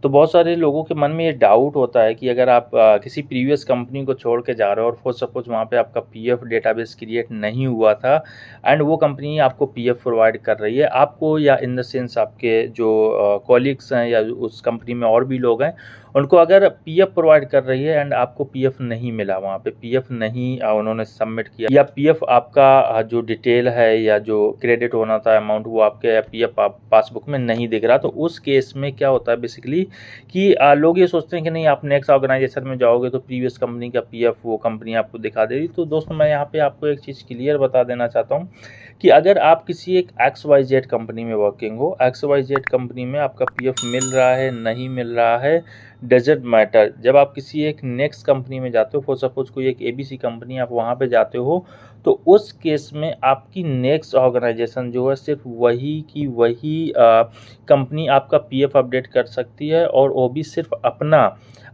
तो बहुत सारे लोगों के मन में ये डाउट होता है कि अगर आप किसी प्रीवियस कंपनी को छोड़ के जा रहे हो और फॉर सपोज वहाँ पे आपका पीएफ डेटाबेस क्रिएट नहीं हुआ था एंड वो कंपनी आपको पीएफ प्रोवाइड कर रही है आपको, या इन द सेंस आपके जो कॉलीग्स हैं या उस कंपनी में और भी लोग हैं उनको अगर पीएफ प्रोवाइड कर रही है एंड आपको पीएफ नहीं मिला, वहाँ पे पीएफ नहीं उन्होंने सबमिट किया, या पीएफ आपका जो डिटेल है या जो क्रेडिट होना था अमाउंट वो आपके पीएफ पासबुक में नहीं दिख रहा, तो उस केस में क्या होता है बेसिकली कि लोग ये सोचते हैं कि नहीं आप नेक्स्ट ऑर्गेनाइजेशन में जाओगे तो प्रीवियस कंपनी का पीएफ वो कंपनी आपको दिखा देगी। तो दोस्तों मैं यहाँ पे आपको एक चीज़ क्लियर बता देना चाहता हूँ कि अगर आप किसी एक XYZ कंपनी में वर्किंग हो, XYZ कंपनी में आपका पीएफ मिल रहा है नहीं मिल रहा है डजेंट मैटर। जब आप किसी एक नेक्स्ट कंपनी में जाते हो, फॉर सपोज कोई एक ABC कंपनी आप वहाँ पे जाते हो, तो उस केस में आपकी नेक्स्ट ऑर्गेनाइजेशन जो है सिर्फ वही की वही कंपनी आपका पीएफ अपडेट कर सकती है, और वो भी सिर्फ अपना।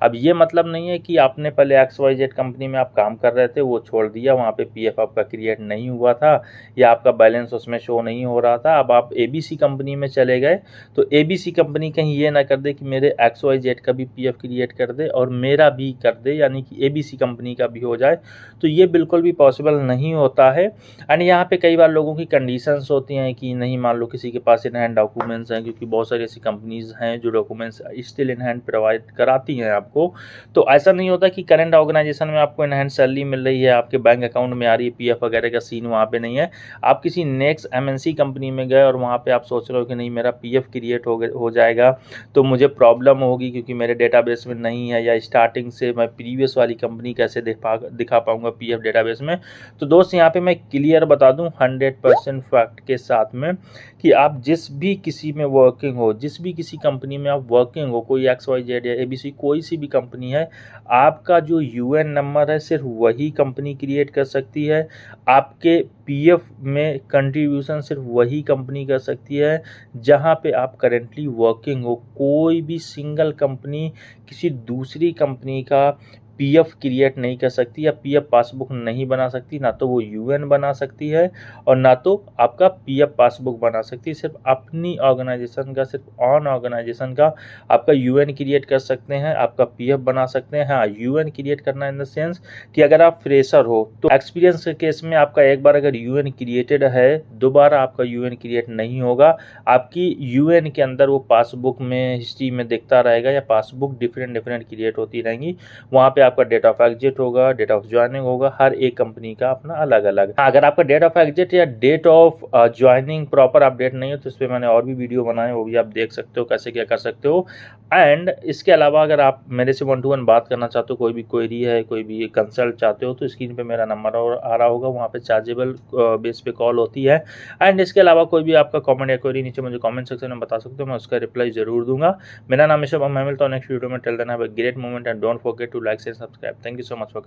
अब ये मतलब नहीं है कि आपने पहले XYZ कंपनी में आप काम कर रहे थे, वो छोड़ दिया, वहाँ पे पीएफ आपका क्रिएट नहीं हुआ था या आपका बैलेंस उसमें शो नहीं हो रहा था, अब आप ABC कंपनी में चले गए, तो ABC कंपनी कहीं ये ना कर दे कि मेरे XYZ का भी पीएफ क्रिएट कर दे और मेरा भी कर दे, यानी कि ABC कंपनी का भी हो जाए, तो ये बिल्कुल भी पॉसिबल नहीं होता है। एंड यहाँ पे कई बार लोगों की कंडीशंस होती हैं कि नहीं, मान लो किसी के पास इन हैंड डॉक्यूमेंट्स हैं, क्योंकि बहुत सारी ऐसी कंपनीज हैं जो documents still in hand provide कराती हैं आपको। तो ऐसा नहीं होता कि करंट ऑर्गेनाइजेशन में आपको इन हैंड सैलरी मिल रही है, आपके बैंक अकाउंट में आ रही है, पीएफ वगैरह का सीन वहाँ पे नहीं है। आप किसी नेक्स्ट MNC कंपनी में गए और वहाँ पे आप सोच रहे हो कि नहीं मेरा पीएफ क्रिएट हो जाएगा तो मुझे प्रॉब्लम होगी क्योंकि मेरे डेटाबेस में नहीं है, या स्टार्टिंग से मैं प्रीवियस वाली कंपनी कैसे दिखा पाऊंगा पीएफ डेटाबेस में। तो दोस्त यहाँ पे मैं क्लियर बता दूं 100% फैक्ट के साथ में कि आप जिस भी किसी में वर्किंग हो, जिस भी किसी कंपनी में आप वर्किंग हो, कोई XYZ या ABC कोई सी भी कंपनी है, आपका जो UN नंबर है सिर्फ वही कंपनी क्रिएट कर सकती है। आपके पीएफ में कंट्रीब्यूशन सिर्फ वही कंपनी कर सकती है जहां पे आप करेंटली वर्किंग हो। कोई भी सिंगल कंपनी किसी दूसरी कंपनी का पीएफ क्रिएट नहीं कर सकती या पीएफ पासबुक नहीं बना सकती, ना तो वो UN बना सकती है और ना तो आपका पीएफ पासबुक बना सकती है। सिर्फ अपनी ऑर्गेनाइजेशन का, सिर्फ ऑन ऑर्गेनाइजेशन का आपका UN क्रिएट कर सकते हैं, आपका पीएफ बना सकते हैं। हाँ, UN क्रिएट करना इन द सेंस कि अगर आप फ्रेशर हो तो एक्सपीरियंस के केस में आपका एक बार अगर UN क्रिएटेड है, दोबारा आपका UN क्रिएट नहीं होगा। आपकी UN के अंदर वो पासबुक में हिस्ट्री में दिखता रहेगा, या पासबुक डिफरेंट क्रिएट होती रहेंगी। वहाँ पे आपका डेट ऑफ एग्जिट होगा, डेट ऑफ ज्वाइनिंग होगा, हर एक कंपनी का अपना अलग अलग। अगर आपका डेट ऑफ एग्जिट या date of joining proper update नहीं हो तो इस पर मैंने और भी वीडियो बनाए, वो भी आप देख सकते हो कैसे क्या कर सकते हो। एंड इसके अलावा अगर आप मेरे से 1 to 1 बात करना चाहते हो, कोई भी क्वेरी है, कोई भी कंसल्ट चाहते हो, तो स्क्रीन पे मेरा नंबर आ रहा होगा, वहाँ पे चार्जेबल बेस पे कॉल होती है। एंड इसके अलावा कोई भी आपका कमेंट या क्वेरी नीचे मुझे कमेंट सेक्शन में बता सकते हो, मैं उसका रिप्लाई जरूर दूंगा। मेरा नाम है शुभम, मैं मिलता हूँ नेक्स्ट वीडियो में। Till then have a great moment and don't forget to like share subscribe. Thank you so much for